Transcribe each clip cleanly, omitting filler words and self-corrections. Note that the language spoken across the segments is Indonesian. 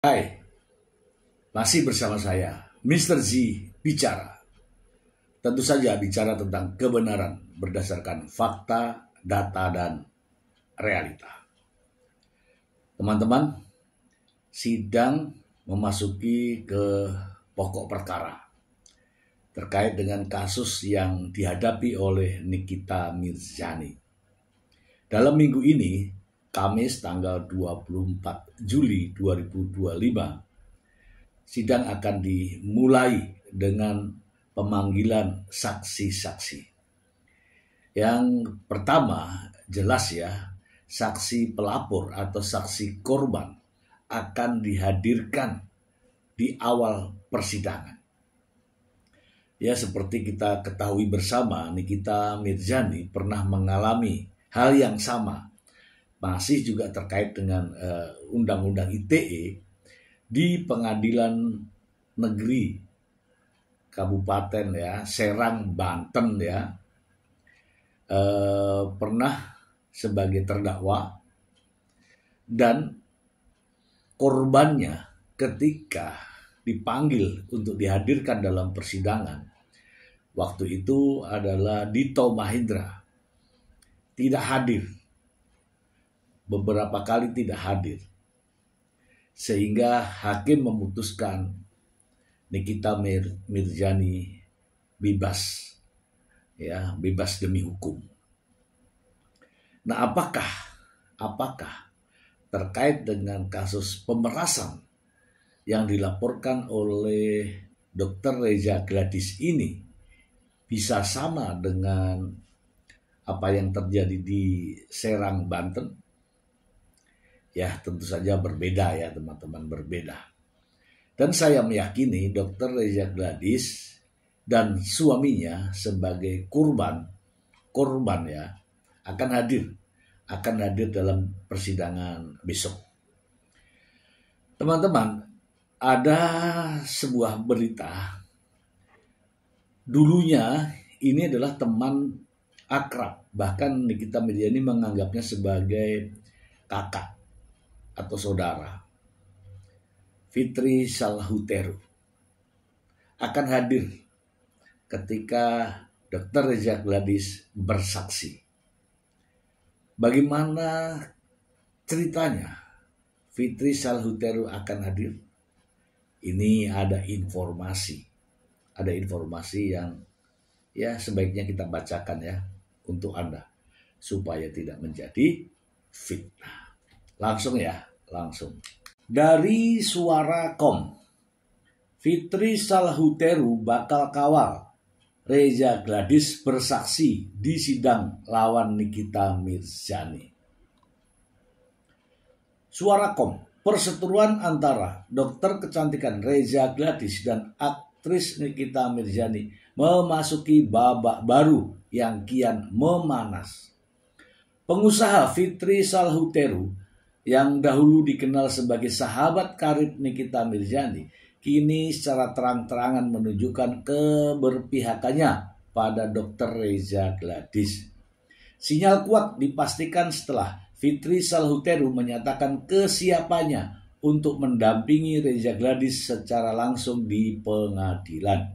Hai, masih bersama saya, Mr. Z bicara. Tentu saja bicara tentang kebenaran berdasarkan fakta, data, dan realita. Teman-teman, sidang memasuki ke pokok perkara terkait dengan kasus yang dihadapi oleh Nikita Mirzani. Dalam minggu ini, Kamis tanggal 24 Juli 2025, sidang akan dimulai dengan pemanggilan saksi-saksi. Yang pertama, jelas ya, saksi pelapor atau saksi korban akan dihadirkan di awal persidangan. Ya, seperti kita ketahui bersama, Nikita Mirzani pernah mengalami hal yang sama. Masih juga terkait dengan Undang-Undang ITE di Pengadilan Negeri Kabupaten ya Serang, Banten ya, pernah sebagai terdakwa, dan korbannya ketika dipanggil untuk dihadirkan dalam persidangan waktu itu adalah Dito Mahendra, tidak hadir, beberapa kali tidak hadir, sehingga hakim memutuskan Nikita Mirzani bebas, ya, bebas demi hukum. Nah, apakah terkait dengan kasus pemerasan yang dilaporkan oleh Dr. Reza Gladys ini bisa sama dengan apa yang terjadi di Serang, Banten? Ya, tentu saja berbeda ya teman-teman, berbeda. Dan saya meyakini Dr. Reza Gladys dan suaminya sebagai korban ya akan hadir dalam persidangan besok. Teman-teman, ada sebuah berita, dulunya ini adalah teman akrab, bahkan Nikita Mirzani menganggapnya sebagai kakak atau saudara, Fitri Salhuteru akan hadir ketika Dr. Reza Gladys bersaksi. Bagaimana ceritanya Fitri Salhuteru akan hadir? Ini ada informasi yang ya sebaiknya kita bacakan ya untuk Anda supaya tidak menjadi fitnah. Langsung. Dari Suara.com, Fitri Salhuteru bakal kawal Reza Gladys bersaksi di sidang lawan Nikita Mirzani. Suara.com, perseteruan antara dokter kecantikan Reza Gladys dan aktris Nikita Mirzani memasuki babak baru yang kian memanas. Pengusaha Fitri Salhuteru yang dahulu dikenal sebagai sahabat karib Nikita Mirzani, kini secara terang-terangan menunjukkan keberpihakannya pada Dr. Reza Gladys. Sinyal kuat dipastikan setelah Fitri Salhuteru menyatakan kesiapannya untuk mendampingi Reza Gladys secara langsung di pengadilan.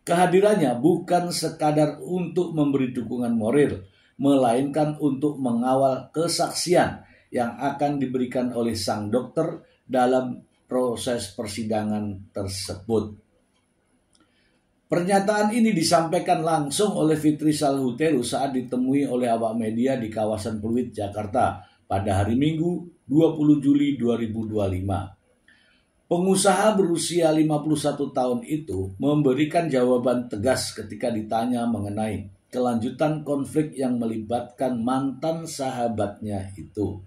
Kehadirannya bukan sekadar untuk memberi dukungan moral, melainkan untuk mengawal kesaksian yang akan diberikan oleh sang dokter dalam proses persidangan tersebut. Pernyataan ini disampaikan langsung oleh Fitri Salhuteru saat ditemui oleh awak media di kawasan Pluit, Jakarta pada hari Minggu 20 Juli 2025. Pengusaha berusia 51 tahun itu memberikan jawaban tegas ketika ditanya mengenai kelanjutan konflik yang melibatkan mantan sahabatnya itu.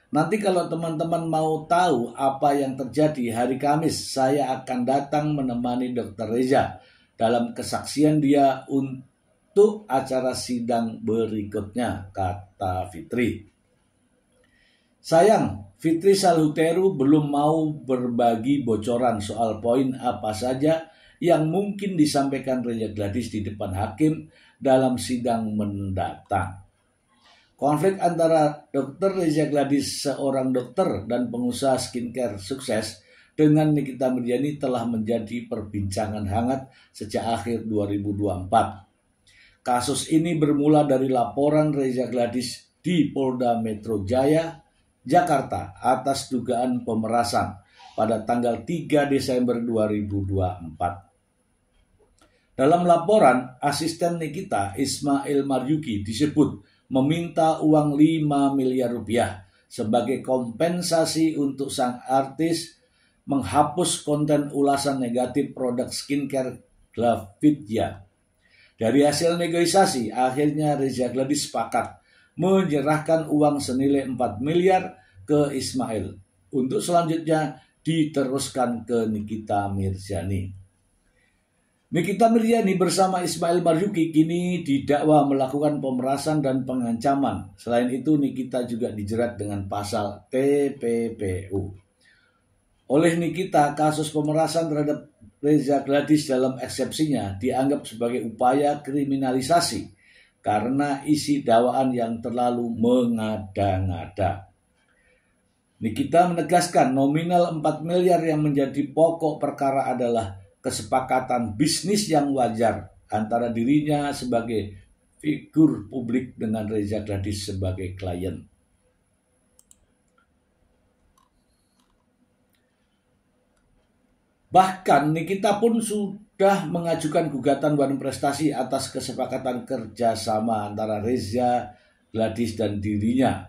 Nanti kalau teman-teman mau tahu apa yang terjadi hari Kamis, saya akan datang menemani Dr. Reza dalam kesaksian dia untuk acara sidang berikutnya, kata Fitri. Sayang, Fitri Salhuteru belum mau berbagi bocoran soal poin apa saja yang mungkin disampaikan Reza Gladys di depan hakim dalam sidang mendatang. Konflik antara Dr. Reza Gladys, seorang dokter dan pengusaha skincare sukses, dengan Nikita Mirzani telah menjadi perbincangan hangat sejak akhir 2024. Kasus ini bermula dari laporan Reza Gladys di Polda Metro Jaya, Jakarta atas dugaan pemerasan pada tanggal 3 Desember 2024. Dalam laporan, asisten Nikita, Ismail Marzuki, disebut meminta uang 5 miliar rupiah sebagai kompensasi untuk sang artis menghapus konten ulasan negatif produk skincare Glavidya. Dari hasil negosiasi, akhirnya Reza Gladys sepakat menyerahkan uang senilai 4 miliar ke Ismail untuk selanjutnya diteruskan ke Nikita Mirzani. Nikita Mirzani bersama Ismail Marzuki kini didakwa melakukan pemerasan dan pengancaman. Selain itu, Nikita juga dijerat dengan pasal TPPU. Oleh Nikita, kasus pemerasan terhadap Reza Gladys dalam eksepsinya dianggap sebagai upaya kriminalisasi karena isi dakwaan yang terlalu mengada-ngada. Nikita menegaskan nominal 4 miliar yang menjadi pokok perkara adalah kesepakatan bisnis yang wajar antara dirinya sebagai figur publik dengan Reza Gladys sebagai klien. Bahkan Nikita pun sudah mengajukan gugatan Wadon Prestasi atas kesepakatan kerjasama antara Reza Gladys dan dirinya.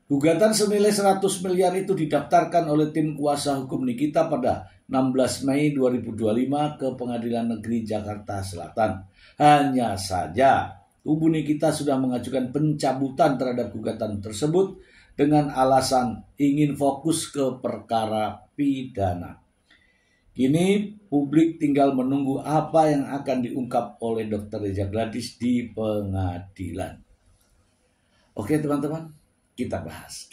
Gugatan senilai 100 miliar itu didaftarkan oleh tim kuasa hukum Nikita pada 16 Mei 2025 ke Pengadilan Negeri Jakarta Selatan. Hanya saja, kubu Nikita sudah mengajukan pencabutan terhadap gugatan tersebut dengan alasan ingin fokus ke perkara pidana. Kini publik tinggal menunggu apa yang akan diungkap oleh Dr. Reza Gladys di pengadilan. Oke teman-teman, kita bahas.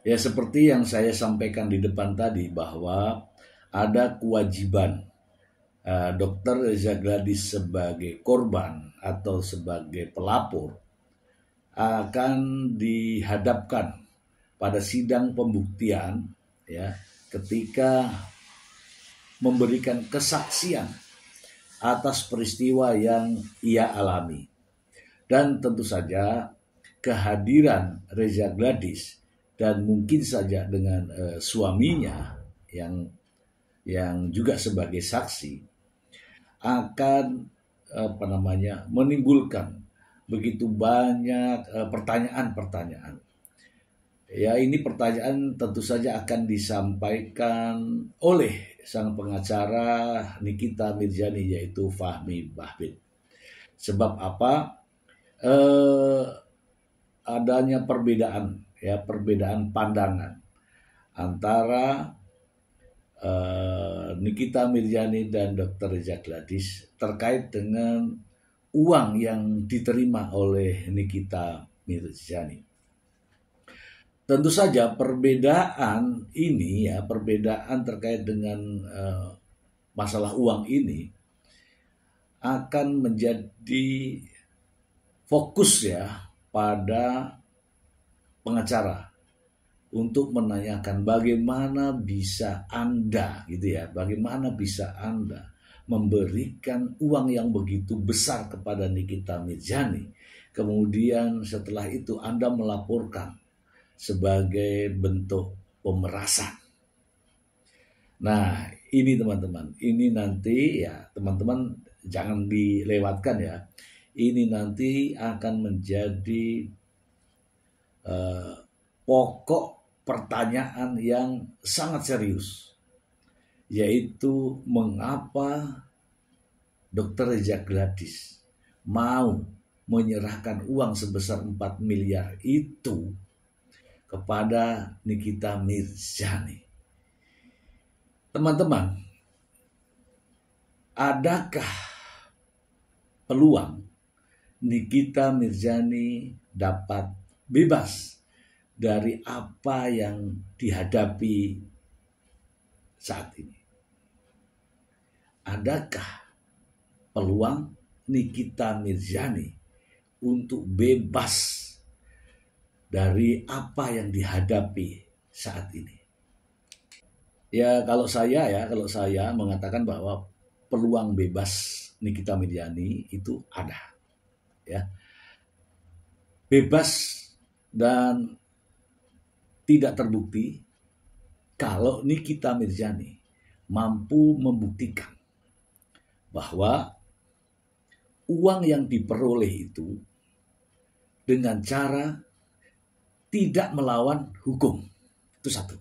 Ya seperti yang saya sampaikan di depan tadi bahwa ada kewajiban Dr. Reza Gladys sebagai korban atau sebagai pelapor akan dihadapkan pada sidang pembuktian ya ketika memberikan kesaksian atas peristiwa yang ia alami. Dan tentu saja kehadiran Reza Gladys dan mungkin saja dengan suaminya yang juga sebagai saksi akan menimbulkan begitu banyak pertanyaan-pertanyaan. Ya, ini pertanyaan tentu saja akan disampaikan oleh sang pengacara Nikita Mirzani yaitu Fahmi Bahbin. Sebab apa? Adanya perbedaan pandangan antara Nikita Mirzani dan Dr. Reza Gladys terkait dengan uang yang diterima oleh Nikita Mirzani. Tentu saja perbedaan terkait dengan masalah uang ini akan menjadi fokus ya pada pengacara untuk menanyakan bagaimana bisa Anda memberikan uang yang begitu besar kepada Nikita Mirzani, kemudian setelah itu Anda melaporkan sebagai bentuk pemerasan. Nah, ini teman-teman, ini nanti ya teman-teman jangan dilewatkan ya. Ini nanti akan menjadi pokok pertanyaan yang sangat serius, yaitu mengapa Dr. Reza Gladys mau menyerahkan uang sebesar 4 miliar itu kepada Nikita Mirzani. Teman-teman, adakah peluang Nikita Mirzani dapat bebas dari apa yang dihadapi saat ini? Adakah peluang Nikita Mirzani untuk bebas dari apa yang dihadapi saat ini. Ya kalau saya mengatakan bahwa peluang bebas Nikita Mirzani itu ada, ya, bebas dan tidak terbukti kalau Nikita Mirzani mampu membuktikan bahwa uang yang diperoleh itu dengan cara tidak melawan hukum. Itu satu.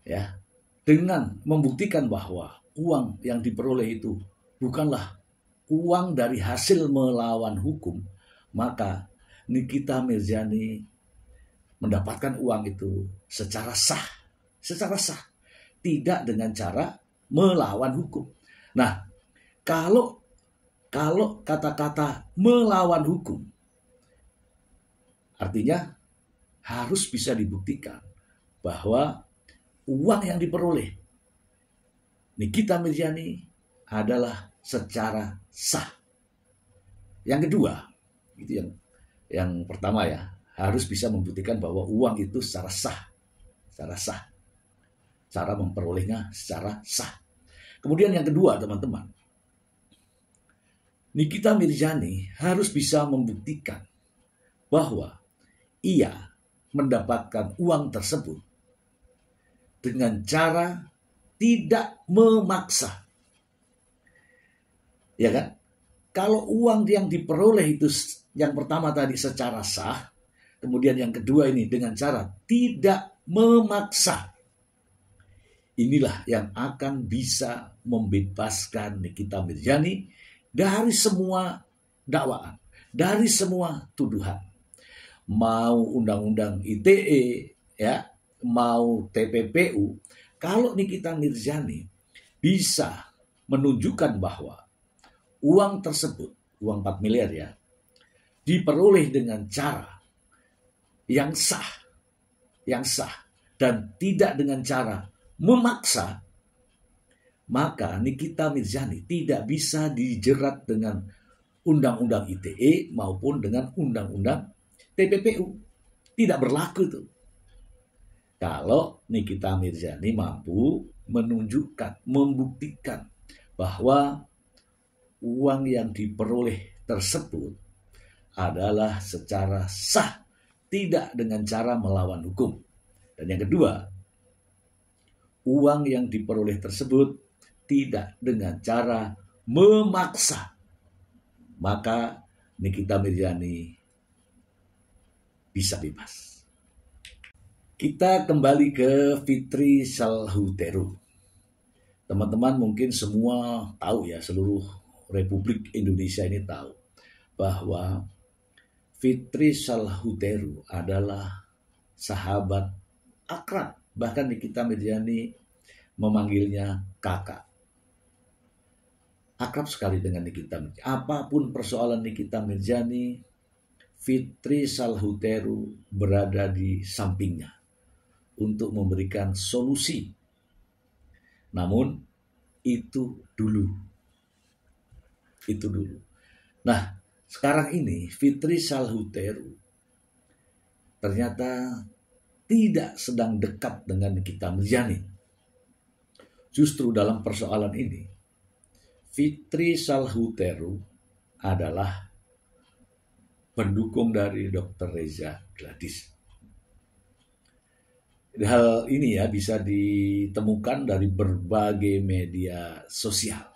Ya, dengan membuktikan bahwa uang yang diperoleh itu bukanlah uang dari hasil melawan hukum, maka Nikita Mirzani mendapatkan uang itu secara sah, tidak dengan cara melawan hukum. Nah, kalau kata-kata melawan hukum, artinya harus bisa dibuktikan bahwa uang yang diperoleh Nikita Mirzani adalah secara sah. Yang kedua, itu yang pertama ya, harus bisa membuktikan bahwa uang itu secara sah. Cara memperolehnya secara sah. Kemudian yang kedua, teman-teman, Nikita Mirzani harus bisa membuktikan bahwa ia mendapatkan uang tersebut dengan cara tidak memaksa. Ya kan? Kalau uang yang diperoleh itu yang pertama tadi secara sah, kemudian yang kedua ini dengan cara tidak memaksa. Inilah yang akan bisa membebaskan Nikita Mirzani dari semua dakwaan, dari semua tuduhan. Mau undang-undang ITE, ya, mau TPPU, kalau Nikita Mirzani bisa menunjukkan bahwa uang tersebut, uang 4 miliar ya, diperoleh dengan cara yang sah, dan tidak dengan cara memaksa, maka Nikita Mirzani tidak bisa dijerat dengan undang-undang ITE maupun dengan undang-undang TPPU. Tidak berlaku itu. Kalau Nikita Mirzani mampu menunjukkan, membuktikan bahwa uang yang diperoleh tersebut adalah secara sah, tidak dengan cara melawan hukum. Dan yang kedua, uang yang diperoleh tersebut tidak dengan cara memaksa, maka Nikita Mirzani bisa bebas. Kita kembali ke Fitri Salhuteru. Teman-teman mungkin semua tahu ya, seluruh Republik Indonesia ini tahu bahwa Fitri Salhuteru adalah sahabat akrab. Bahkan Nikita Mirzani memanggilnya kakak. Akrab sekali dengan Nikita Mirzani. Apapun persoalan Nikita Mirzani, Fitri Salhuteru berada di sampingnya untuk memberikan solusi. Namun itu dulu. Nah, sekarang ini Fitri Salhuteru ternyata tidak sedang dekat dengan Nikita Mirzani. Justru dalam persoalan ini, Fitri Salhuteru adalah pendukung dari Dr. Reza Gladys. Hal ini ya bisa ditemukan dari berbagai media sosial.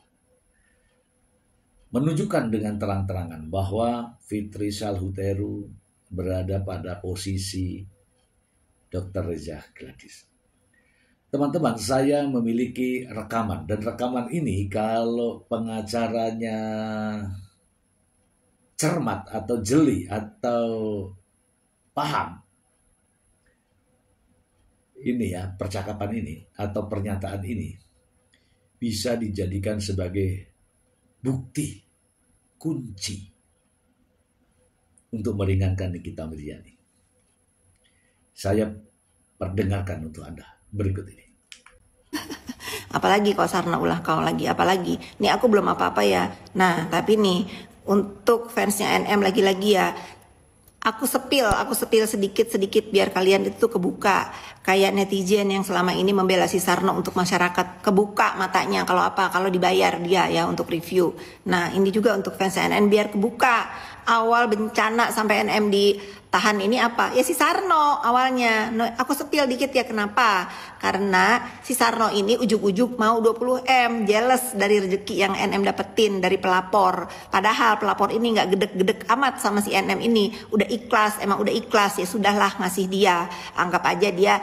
Menunjukkan dengan terang-terangan bahwa Fitri Salhuteru berada pada posisi Dr. Reza Gladys. Teman-teman, saya memiliki rekaman. Dan rekaman ini kalau pengacaranya cermat atau jeli atau paham ini ya, percakapan ini atau pernyataan ini bisa dijadikan sebagai bukti kunci untuk meringankan Nikita Mirzani. Saya perdengarkan untuk Anda berikut ini. Apalagi kalau Sarna ulah kau lagi, apalagi. Nih aku belum apa-apa ya. Nah, tapi nih untuk fansnya NM lagi-lagi ya. Aku sepil sedikit-sedikit biar kalian itu kebuka. Kayak netizen yang selama ini membela si Sarno untuk masyarakat, kebuka matanya. Kalau apa? Kalau dibayar dia ya untuk review. Nah ini juga untuk fans NM biar kebuka. Awal bencana sampai NM ditahan ini apa? Ya si Sarno awalnya. Aku sepil dikit ya, kenapa? Karena si Sarno ini ujuk-ujuk mau 20M, jealous dari rezeki yang NM dapetin dari pelapor. Padahal pelapor ini nggak gedek-gedek amat sama si NM ini. Udah ikhlas, emang udah ikhlas, ya sudahlah ngasih dia. Anggap aja dia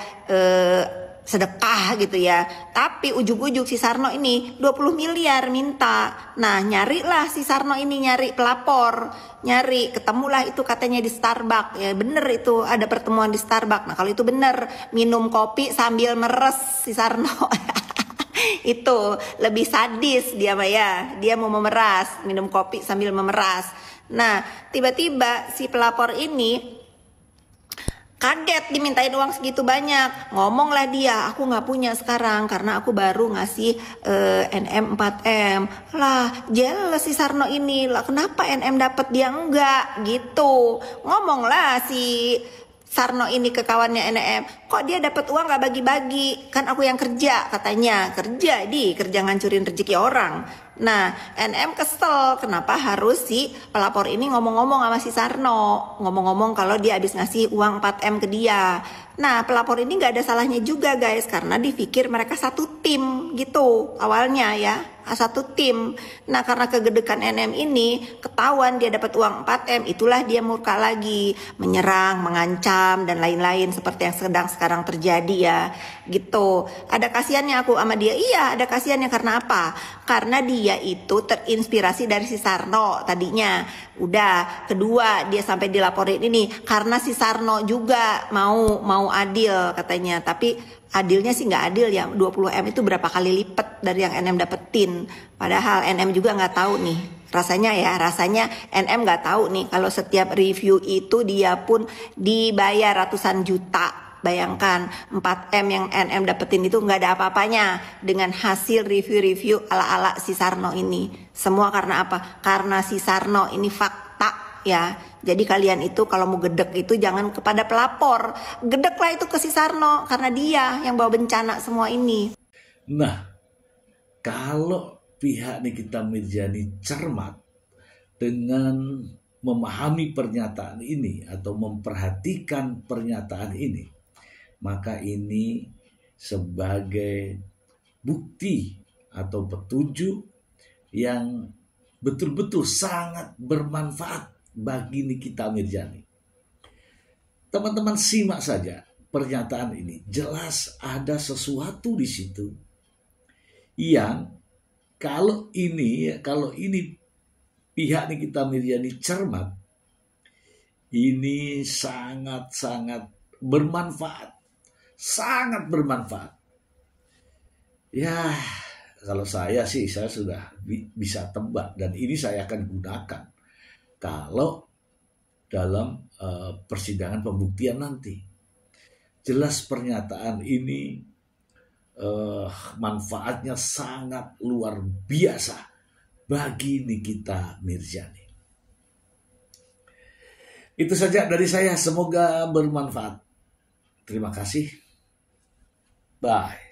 sedekah gitu ya. Tapi ujuk-ujuk si Sarno ini 20 miliar minta. Nah nyarilah si Sarno ini, nyari pelapor, nyari, ketemulah itu katanya di Starbucks. Ya bener itu ada pertemuan di Starbucks. Nah kalau itu bener, minum kopi sambil meres si Sarno. Itu lebih sadis dia mah ya. Dia mau memeras, minum kopi sambil memeras. Nah tiba-tiba si pelapor ini kaget dimintain uang segitu banyak. Ngomonglah dia, aku nggak punya sekarang karena aku baru ngasih NM 4M. Lah jelas si Sarno ini, lah kenapa NM dapat dia enggak gitu. Ngomonglah si Sarno ini ke kawannya NM, kok dia dapat uang nggak bagi-bagi, kan aku yang kerja katanya. Kerja ngancurin rezeki orang. Nah NM kesel, kenapa harus si pelapor ini ngomong-ngomong sama si Sarno, ngomong-ngomong kalau dia habis ngasih uang 4M ke dia. Nah pelapor ini gak ada salahnya juga guys, karena dipikir mereka satu tim gitu awalnya ya, satu tim. Nah karena kegedekan NM ini ketahuan dia dapat uang 4M, itulah dia murka lagi, menyerang, mengancam dan lain-lain seperti yang sedang sekarang terjadi ya gitu. Ada kasihannya aku sama dia, iya ada kasihannya. Karena apa? Karena dia itu terinspirasi dari si Sarno tadinya. Udah, kedua dia sampai dilaporin ini karena si Sarno juga mau adil katanya. Tapi adilnya sih nggak adil ya, 20M itu berapa kali lipat dari yang NM dapetin. Padahal NM juga nggak tahu nih. Rasanya NM nggak tahu nih kalau setiap review itu dia pun dibayar ratusan juta. Bayangkan 4M yang NM dapetin itu nggak ada apa-apanya dengan hasil review-review ala-ala si Sarno ini. Semua karena apa? Karena si Sarno ini fakta ya. Jadi kalian itu kalau mau gedek itu jangan kepada pelapor. Gedeklah itu ke si Sarno karena dia yang bawa bencana semua ini. Nah, kalau pihak Nikita Mirzani cermat dengan memahami pernyataan ini atau memperhatikan pernyataan ini, maka ini sebagai bukti atau petunjuk yang betul-betul sangat bermanfaat bagi Nikita Mirzani. Teman-teman simak saja pernyataan ini, jelas ada sesuatu di situ yang kalau ini pihak Nikita Mirzani cermat, ini sangat-sangat bermanfaat. Sangat bermanfaat. Ya, kalau saya sudah bisa tebak dan ini saya akan gunakan kalau dalam persidangan pembuktian nanti. Jelas pernyataan ini manfaatnya sangat luar biasa bagi Nikita Mirzani. Itu saja dari saya, semoga bermanfaat. Terima kasih. Bye.